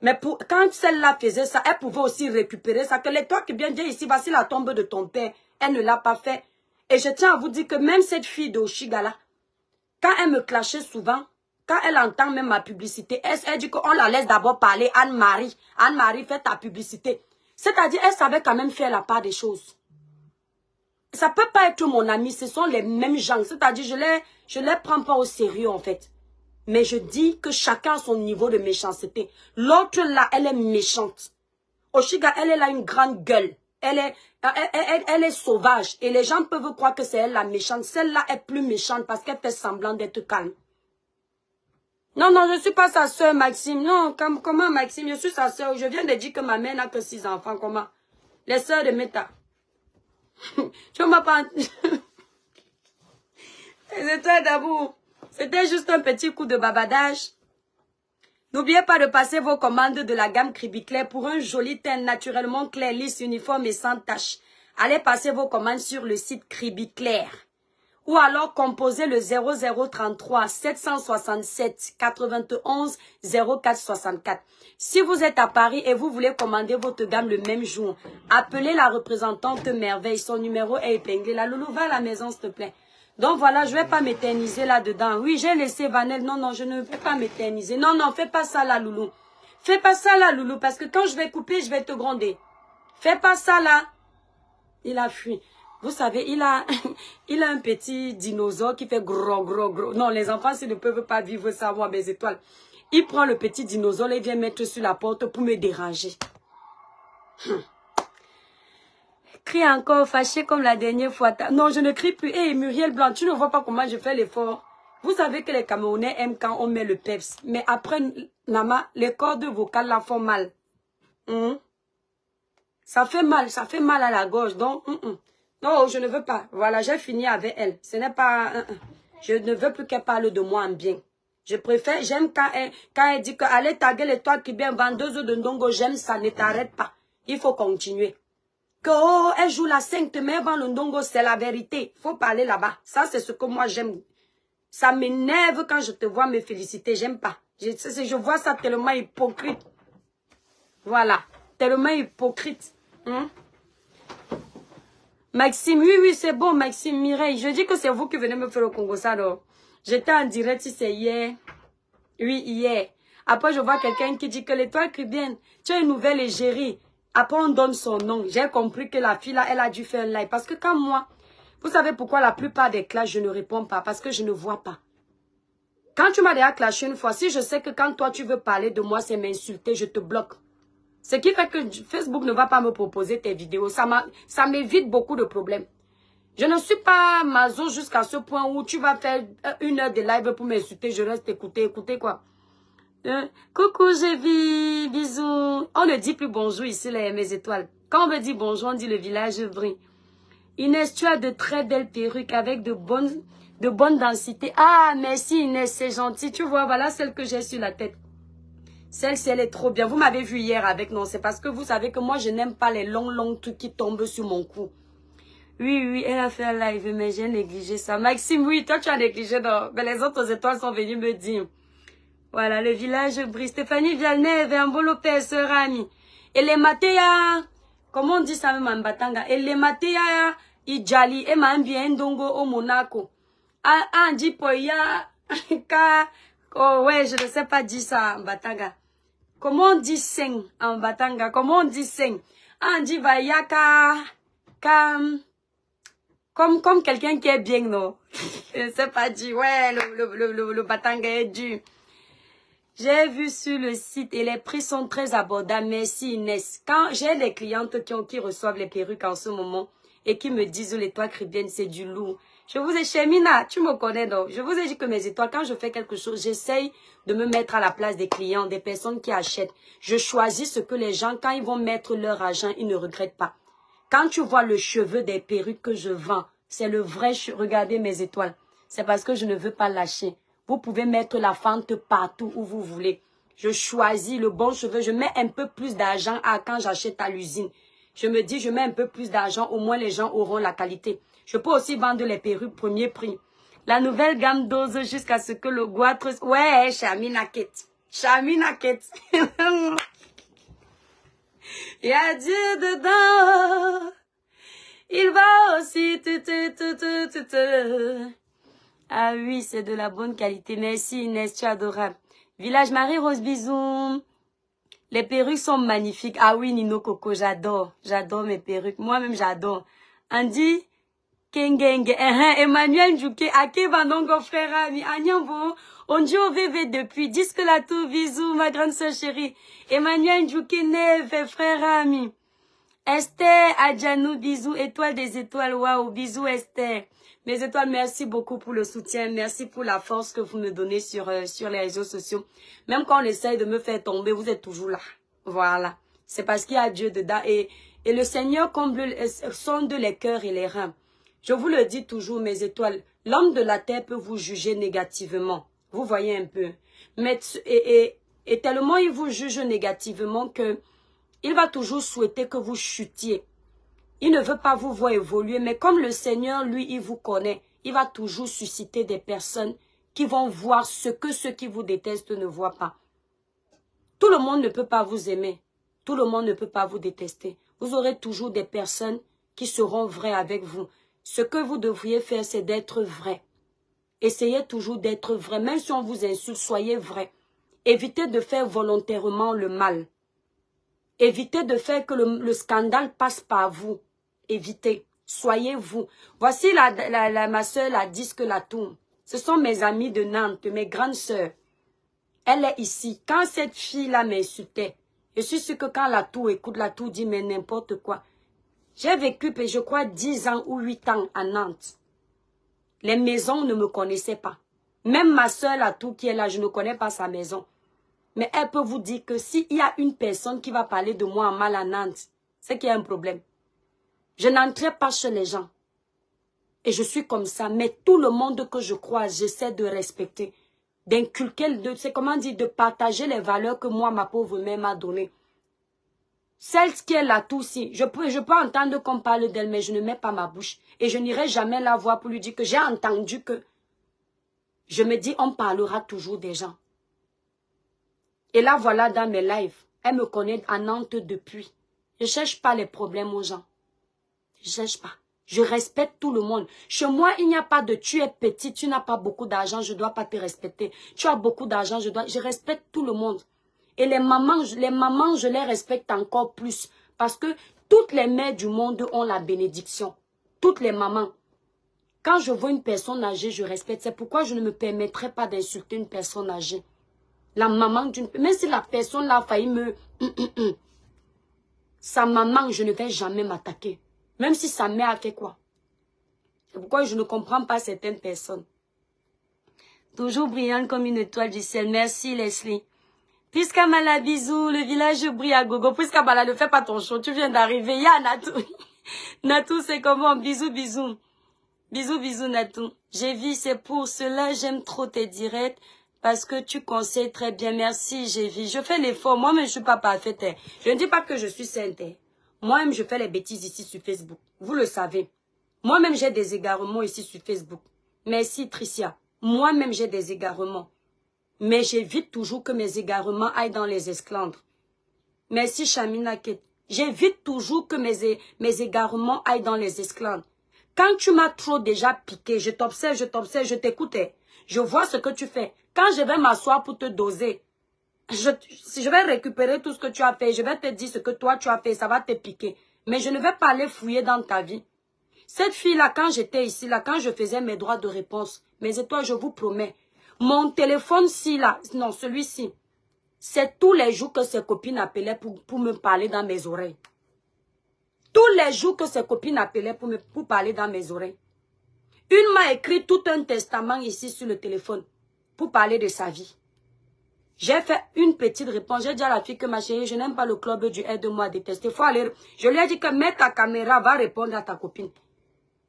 Mais quand celle-là faisait ça, elle pouvait aussi récupérer ça. Que les toi qui viens dire ici, voici la tombe de ton père, elle ne l'a pas fait. Et je tiens à vous dire que même cette fille d'Oshiga là, quand elle me clashait souvent, quand elle entend même ma publicité, elle dit qu'on la laisse d'abord parler Anne-Marie. Anne-Marie, fait ta publicité. C'est-à-dire, elle savait quand même faire la part des choses. Ça ne peut pas être mon ami, ce sont les mêmes gens. C'est-à-dire, je les prends pas au sérieux en fait. Mais je dis que chacun a son niveau de méchanceté. L'autre là, elle est méchante. Oshiga, elle est là une grande gueule. Elle est sauvage. Et les gens peuvent croire que c'est elle la méchante. Celle-là est plus méchante parce qu'elle fait semblant d'être calme. Non, je ne suis pas sa soeur, Maxime. Non, comment, Maxime? Je suis sa soeur. Je viens de dire que ma mère n'a que 6 enfants. Comment? Les soeurs de Meta. Tu m'as pas... C'est toi, Dabou. C'était juste un petit coup de babadage. N'oubliez pas de passer vos commandes de la gamme Cribiclair pour un joli teint naturellement clair, lisse, uniforme et sans tache. Allez passer vos commandes sur le site Cribiclair. Ou alors composez le 0033 767 91 0464. Si vous êtes à Paris et vous voulez commander votre gamme le même jour, appelez la représentante Merveille. Son numéro est épinglé. La loulou, va à la maison, s'il te plaît. Donc voilà, je ne vais pas m'éterniser là-dedans. Oui, j'ai laissé Vanel. Non, je ne vais pas m'éterniser. Non, fais pas ça là, loulou. Fais pas ça là, loulou, parce que quand je vais couper, je vais te gronder. Fais pas ça là. Il a fui. Vous savez, il a un petit dinosaure qui fait gros. Non, les enfants, s'ils ne peuvent pas vivre ça, moi, mes étoiles. Il prend le petit dinosaure et vient mettre sur la porte pour me déranger. Crie encore, fâché comme la dernière fois. Non, je ne crie plus. Hé, Muriel Blanc, tu ne vois pas comment je fais l'effort. Vous savez que les Camerounais aiment quand on met le peps. Mais après, Nama, les cordes vocales la font mal. Ça fait mal à la gorge. Donc, non, je ne veux pas. Voilà, j'ai fini avec elle. Ce n'est pas... Je ne veux plus qu'elle parle de moi en bien. Je préfère, j'aime quand elle dit que allez taguer les toiles qui bien vendeuse de Ndongo, j'aime ça, ne t'arrête pas. Il faut continuer. Que oh, elle joue la sainte, mais avant le Ndongo, c'est la vérité. Il faut parler là-bas. Ça, c'est ce que moi j'aime. Ça m'énerve quand je te vois me féliciter. J'aime pas. Je vois ça tellement hypocrite. Voilà. Tellement hypocrite. Maxime, oui, c'est bon, Maxime, Mireille. Je dis que c'est vous qui venez me faire le Congo, ça, alors. J'étais en direct, si c'est hier. Oui, hier. Après, je vois quelqu'un qui dit que l'étoile cubaine, tu as une nouvelle égérie. Après, on donne son nom. J'ai compris que la fille, là, elle a dû faire un live. Parce que quand moi, vous savez pourquoi la plupart des classes, je ne réponds pas? Parce que je ne vois pas. Quand tu m'as déjà clashé une fois, si je sais que quand toi, tu veux parler de moi, c'est m'insulter, je te bloque. Ce qui fait que Facebook ne va pas me proposer tes vidéos. Ça m'évite beaucoup de problèmes. Je ne suis pas maso jusqu'à ce point où tu vas faire 1 heure de live pour m'insulter. Je reste écouter quoi. Coucou, j'ai vu, bisous. On ne dit plus bonjour ici, mes étoiles. Quand on me dit bonjour, on dit le village brille. Inès, tu as de très belles perruques avec de bonnes densités. Ah, merci Inès, c'est gentil. Tu vois, voilà celle que j'ai sur la tête. Celle-ci, elle est trop bien. Vous m'avez vu hier avec, non, c'est parce que vous savez que moi, je n'aime pas les longs trucs qui tombent sur mon cou. Oui, elle a fait un live, mais j'ai négligé ça. Maxime, oui, toi, tu as négligé, non. Mais les autres étoiles sont venues me dire. Voilà, le village brille. Stéphanie Vialneve, Ambo Lopez, sœur Ami. Et les Matéa, comment on dit ça même en Batanga? Et les Matéa, Idjali, et Mambien Ndongo au Monaco. Ah, dit Poya, oh ouais, je ne sais pas dire ça en Batanga. Comment on dit sing en Batanga? Comment on dit sing? Ah, dit Vayaka, comme quelqu'un qui est bien, non? Je ne sais pas dire, ouais, le Batanga est dur. J'ai vu sur le site et les prix sont très abordables. Merci Inès. Quand j'ai des clientes qui reçoivent les perruques en ce moment et qui me disent les toits caribéennes, c'est du lourd. Je vous ai, Chemina, tu me connais donc. Je vous ai dit que mes étoiles, quand je fais quelque chose, j'essaye de me mettre à la place des clients, des personnes qui achètent. Je choisis ce que les gens, quand ils vont mettre leur argent, ils ne regrettent pas. Quand tu vois le cheveu des perruques que je vends, c'est le vrai cheveu. Regardez mes étoiles. C'est parce que je ne veux pas lâcher. Vous pouvez mettre la fente partout où vous voulez. Je choisis le bon cheveu. Je mets un peu plus d'argent quand j'achète à l'usine. Je me dis, je mets un peu plus d'argent. Au moins, les gens auront la qualité. Je peux aussi vendre les perruques premier prix. La nouvelle gamme d'ose jusqu'à ce que le goitre... Ouais, Chaminaket. Chaminaket. Il y a Dieu dedans. Il va aussi... Ah oui, c'est de la bonne qualité. Merci Inès, tu es adorable. Village Marie-Rose, bisous. Les perruques sont magnifiques. Ah oui, Nino Coco, j'adore. J'adore mes perruques. Moi-même, j'adore. Andy, Kengenge, Emmanuel Djouké, Ake Vanongo, frère ami, Anyambo, on dit au VV depuis, disque la tour, bisous, ma grande sœur chérie. Emmanuel Djouké, Neve, frère ami. Esther, Adjanou, bisous, étoile des étoiles, waouh, bisous Esther. Mes étoiles, merci beaucoup pour le soutien, merci pour la force que vous me donnez sur les réseaux sociaux. Même quand on essaye de me faire tomber, vous êtes toujours là. Voilà. C'est parce qu'il y a Dieu dedans. Et le Seigneur sonde les cœurs et les reins. Je vous le dis toujours, mes étoiles, l'homme de la terre peut vous juger négativement. Vous voyez un peu. Mais, et tellement il vous juge négativement que il va toujours souhaiter que vous chutiez. Il ne veut pas vous voir évoluer, mais comme le Seigneur, lui, il vous connaît, il va toujours susciter des personnes qui vont voir ce que ceux qui vous détestent ne voient pas. Tout le monde ne peut pas vous aimer. Tout le monde ne peut pas vous détester. Vous aurez toujours des personnes qui seront vraies avec vous. Ce que vous devriez faire, c'est d'être vrai. Essayez toujours d'être vrai. Même si on vous insulte, soyez vrai. Évitez de faire volontairement le mal. Évitez de faire que le scandale passe par vous. Évitez. Soyez vous. Voici ma soeur, la disque la tour. Ce sont mes amies de Nantes, mes grandes sœurs. Elle est ici. Quand cette fille-là m'insultait, je suis sûre que quand la tour écoute, la tour dit mais n'importe quoi. J'ai vécu, je crois, 10 ans ou 8 ans à Nantes. Les maisons ne me connaissaient pas. Même ma soeur, la tour qui est là, je ne connais pas sa maison. Mais elle peut vous dire que s'il y a une personne qui va parler de moi en mal à Nantes, c'est qu'il y a un problème. Je n'entrais pas chez les gens. Et je suis comme ça. Mais tout le monde que je croise, j'essaie de respecter. D'inculquer, c'est comment dire, de partager les valeurs que moi, ma pauvre mère m'a données. Celle qui est là tout aussi, je peux entendre qu'on parle d'elle, mais je ne mets pas ma bouche. Et je n'irai jamais la voir pour lui dire que j'ai entendu que... Je me dis, on parlera toujours des gens. Et là, voilà, dans mes lives, elle me connaît à Nantes depuis. Je ne cherche pas les problèmes aux gens. Je ne cherche pas. Je respecte tout le monde. Chez moi, il n'y a pas de tu es petit, tu n'as pas beaucoup d'argent, je ne dois pas te respecter. Tu as beaucoup d'argent, je respecte tout le monde. Et les mamans, je les respecte encore plus. Parce que toutes les mères du monde ont la bénédiction. Toutes les mamans. Quand je vois une personne âgée, je respecte. C'est pourquoi je ne me permettrai pas d'insulter une personne âgée. La maman d'une... Même si la personne là a failli me... sa maman, je ne vais jamais m'attaquer. Même si sa mère a fait quoi. C'est pourquoi je ne comprends pas certaines personnes. Toujours brillante comme une étoile du ciel. Merci Leslie. Puisqu'Amala, bisous, le village brille à gogo. Puisqu'Amala, ne fais pas ton show, tu viens d'arriver. Ya Natou. Natou, c'est comment? Bisous, bisous. Bisous, bisous, Natou. J'ai vu, c'est pour cela, j'aime trop tes directs. Parce que tu conseilles très bien. Merci, j'ai vu. Je fais l'effort. Moi-même, je ne suis pas parfaite. Je ne dis pas que je suis sainte. Moi-même, je fais les bêtises ici sur Facebook. Vous le savez. Moi-même, j'ai des égarements ici sur Facebook. Merci, Tricia. Moi-même, j'ai des égarements. Mais j'évite toujours que mes égarements aillent dans les esclandres. Merci, Chamina Ket. J'évite toujours que mes égarements aillent dans les esclandres. Quand tu m'as trop déjà piqué, je t'observe, je t'écoute. Je vois ce que tu fais. Quand je vais m'asseoir pour te doser, je vais récupérer tout ce que tu as fait. Je vais te dire ce que toi tu as fait. Ça va te piquer. Mais je ne vais pas aller fouiller dans ta vie. Cette fille-là, quand j'étais ici, là, quand je faisais mes droits de réponse, mes étoiles, je vous promets, mon téléphone-ci, là, non, celui-ci, c'est tous les jours que ses copines appelaient pour me parler dans mes oreilles. Tous les jours que ses copines appelaient pour parler dans mes oreilles. Une m'a écrit tout un testament ici sur le téléphone pour parler de sa vie. J'ai fait une petite réponse. J'ai dit à la fille que ma chérie, je n'aime pas le club du aide-moi à détester. Faut aller. Je lui ai dit que mets ta caméra, va répondre à ta copine.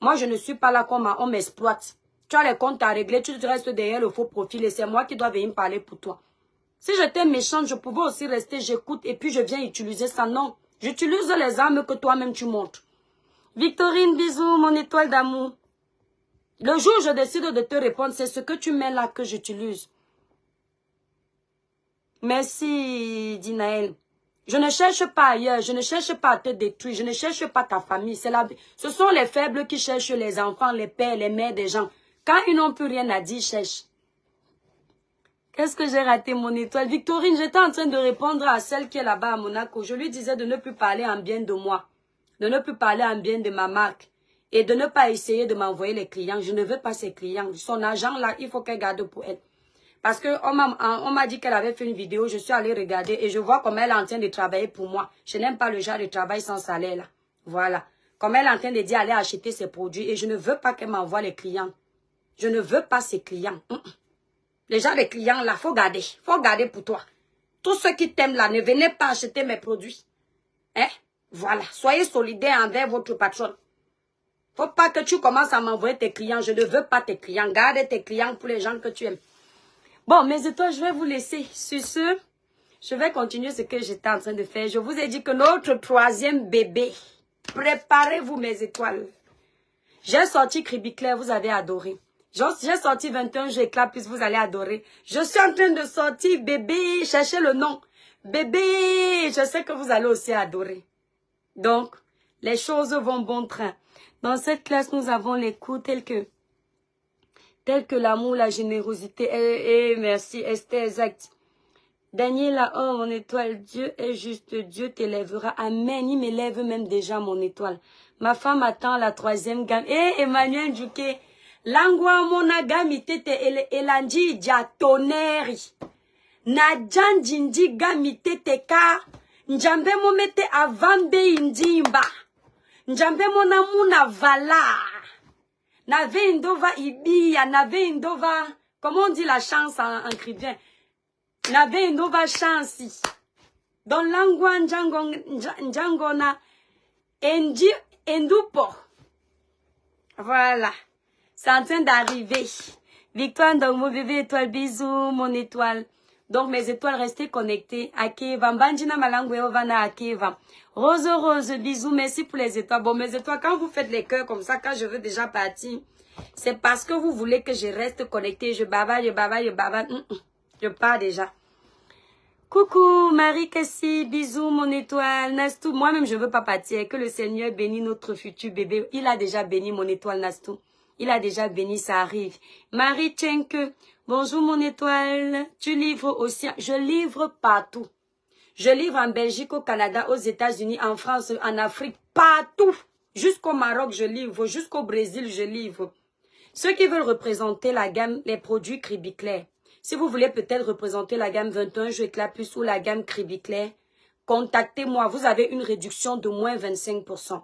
Moi, je ne suis pas là comme on m'exploite. Tu as les comptes à régler, tu restes derrière le faux profil et c'est moi qui dois venir parler pour toi. Si j'étais méchante, je pouvais aussi rester, j'écoute et puis je viens utiliser ça. Non, j'utilise les armes que toi-même tu montres. Victorine, bisous, mon étoile d'amour. Le jour où je décide de te répondre, c'est ce que tu mets là que j'utilise. Merci, Dinaël. Je ne cherche pas ailleurs, je ne cherche pas à te détruire, je ne cherche pas ta famille. Ce sont les faibles qui cherchent les enfants, les pères, les mères des gens. Quand ils n'ont plus rien à dire, ils cherchent. Qu'est-ce que j'ai raté, mon étoile? Victorine, j'étais en train de répondre à celle qui est là-bas à Monaco. Je lui disais de ne plus parler en bien de moi, de ne plus parler en bien de ma marque et de ne pas essayer de m'envoyer les clients. Je ne veux pas ces clients. Son argent là, il faut qu'elle garde pour elle. Parce qu'on m'a dit qu'elle avait fait une vidéo, je suis allée regarder et je vois comme elle est en train de travailler pour moi. Je n'aime pas le genre de travail sans salaire là. Voilà. Comme elle est en train de dire aller acheter ses produits et je ne veux pas qu'elle m'envoie les clients. Je ne veux pas ces clients. Les gens, les clients là, faut garder. Faut garder pour toi. Tous ceux qui t'aiment là, ne venez pas acheter mes produits. Hein? Voilà. Soyez solidaires envers votre patron. Faut pas que tu commences à m'envoyer tes clients. Je ne veux pas tes clients. Garde tes clients pour les gens que tu aimes. Bon, mes étoiles, je vais vous laisser. Sur ce, je vais continuer ce que j'étais en train de faire. Je vous ai dit que notre troisième bébé, préparez-vous mes étoiles. J'ai sorti Cribiclair, vous avez adoré. J'ai sorti 21 jours éclat, plus vous allez adorer. Je suis en train de sortir bébé, cherchez le nom. Bébé, je sais que vous allez aussi adorer. Donc, les choses vont bon train. Dans cette classe, nous avons les coups tels que l'amour, la générosité. Merci, Esther, exact. Daniela, oh mon étoile, Dieu est juste, Dieu t'élèvera. Amen, il m'élève même déjà mon étoile. Ma femme attend la troisième gamme. Emmanuel Djouké, langwa mona gami tete elanji ja toneri. Na janjinji gami tete ka, njambe mo mete avambe indimba. Njambe mona muna vala. Nave indova ibia, nave indova, comment on dit la chance en cribien? Nave indova chansi. Dans l'angwa njangona, endupo. Voilà. C'est en train d'arriver. Victoire, donc mon bébé étoile, bisous, mon étoile. Donc mes étoiles, restez connectées. Akeva, Mbandina Malangwe Ovana Akeva. Rose, bisous, merci pour les étoiles. Bon, mes étoiles, quand vous faites les cœurs comme ça, quand je veux déjà partir, c'est parce que vous voulez que je reste connectée. Je bavard. Je pars déjà. Coucou, Marie Cassie, bisous, mon étoile. Nastou, moi-même, je veux pas partir. Que le Seigneur bénisse notre futur bébé. Il a déjà béni mon étoile, Nastou. Il a déjà béni, ça arrive. Marie Tchenke, bonjour, mon étoile. Tu livres aussi. Je livre partout. Je livre en Belgique, au Canada, aux États-Unis, en France, en Afrique, partout. Jusqu'au Maroc, je livre. Jusqu'au Brésil, je livre. Ceux qui veulent représenter la gamme, les produits Cribiclair. Si vous voulez peut-être représenter la gamme 21 jours éclat plus ou la gamme Cribiclair, contactez-moi. Vous avez une réduction de moins 25%.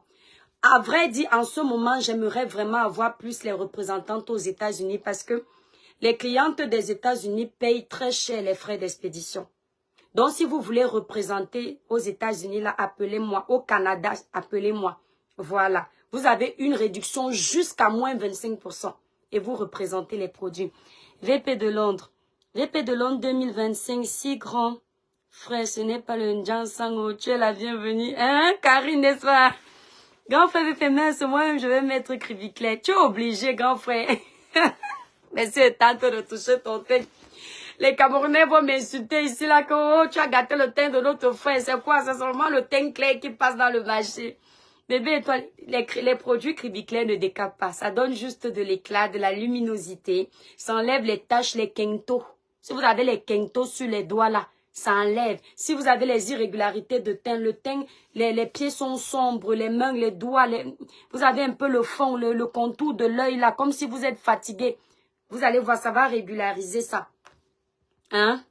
À vrai dire, en ce moment, j'aimerais vraiment avoir plus les représentantes aux États-Unis parce que les clientes des États-Unis payent très cher les frais d'expédition. Donc, si vous voulez représenter aux États-Unis, là, appelez-moi. Au Canada, appelez-moi. Voilà. Vous avez une réduction jusqu'à moins 25%. Et vous représentez les produits. VP de Londres. VP de Londres 2025, si grand. Frère, ce n'est pas le Njansango. Tu es la bienvenue. Hein, Karine, n'est-ce pas? Grand frère VP, mince, moi-même, je vais mettre Cribiclet. Tu es obligé, grand frère. Monsieur tente de toucher ton teint. Les Camerounais vont m'insulter ici, là, que oh, tu as gâté le teint de notre frère. C'est quoi? C'est seulement le teint clair qui passe dans le marché. Bébé, toi, les produits Cribiclet ne décapent pas. Ça donne juste de l'éclat, de la luminosité. Ça enlève les taches, les quintos. Si vous avez les quintos sur les doigts, là, ça enlève. Si vous avez les irrégularités de teint, le teint, les pieds sont sombres, les mains, les doigts, vous avez un peu le fond, le contour de l'œil, là, comme si vous êtes fatigué. Vous allez voir, ça va régulariser ça. Hein?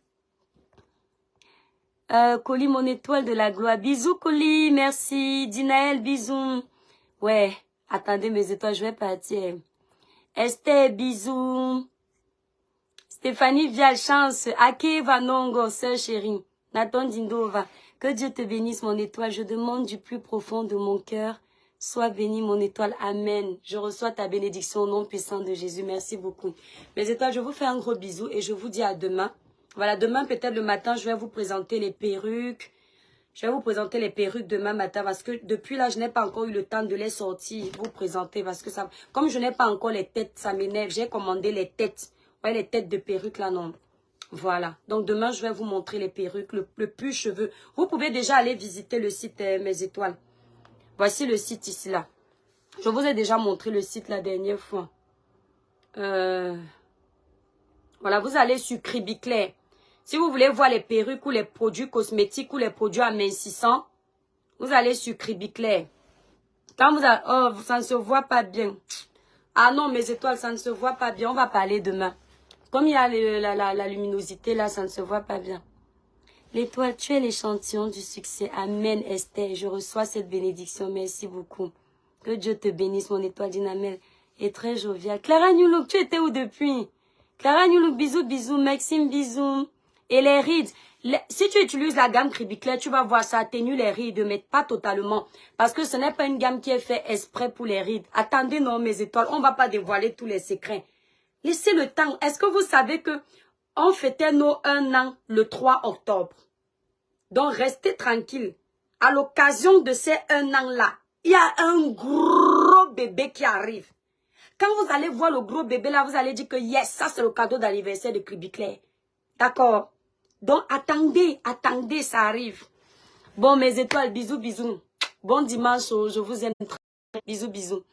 Colis, mon étoile de la gloire. Bisous, Colis, merci. Dinaël, bisous. Ouais, attendez mes étoiles, je vais partir. Esther, bisous. Stéphanie Vialchance. Ake Vanongo, sœur chérie. Nathan Dindova. Que Dieu te bénisse, mon étoile. Je demande du plus profond de mon cœur. Sois béni, mon étoile. Amen. Je reçois ta bénédiction au nom puissant de Jésus. Merci beaucoup. Mes étoiles, je vous fais un gros bisou et je vous dis à demain. Voilà, demain, peut-être le matin, je vais vous présenter les perruques. Je vais vous présenter les perruques demain matin parce que depuis là, je n'ai pas encore eu le temps de les sortir, vous présenter parce que ça, comme je n'ai pas encore les têtes, ça m'énerve. J'ai commandé les têtes. Ouais, les têtes de perruques là, non. Voilà. Donc demain, je vais vous montrer les perruques, le plus cheveux. Vous pouvez déjà aller visiter le site Mes Étoiles. Voici le site ici là. Je vous ai déjà montré le site la dernière fois. Voilà, vous allez sur Cribiclet. Si vous voulez voir les perruques ou les produits cosmétiques ou les produits amincissants, vous allez sur Cribiclet. Quand vous allez... Oh, ça ne se voit pas bien. Ah non, mes étoiles, ça ne se voit pas bien. On va parler demain. Comme il y a la luminosité là, ça ne se voit pas bien. L'étoile, tu es l'échantillon du succès. Amen, Esther. Je reçois cette bénédiction. Merci beaucoup. Que Dieu te bénisse, mon étoile Dinamel. Et très jovial. Clara Newlook, tu étais où depuis? Clara Newlook, bisous, bisous. Maxime, bisous. Et les rides. Si tu utilises la gamme Cribiclet, tu vas voir ça atténue les rides, mais pas totalement. Parce que ce n'est pas une gamme qui est faite exprès pour les rides. Attendez, non, mes étoiles. On ne va pas dévoiler tous les secrets. Laissez le temps. Est-ce que vous savez que on fêtait nos 1 an le 3 octobre? Donc, restez tranquille. À l'occasion de ces 1 an-là, il y a un gros bébé qui arrive. Quand vous allez voir le gros bébé là, vous allez dire que yes, ça c'est le cadeau d'anniversaire de Cribiclet. D'accord? Donc, attendez, attendez, ça arrive. Bon, mes étoiles, bisous, bisous. Bon dimanche, je vous aime très. Bisous, bisous.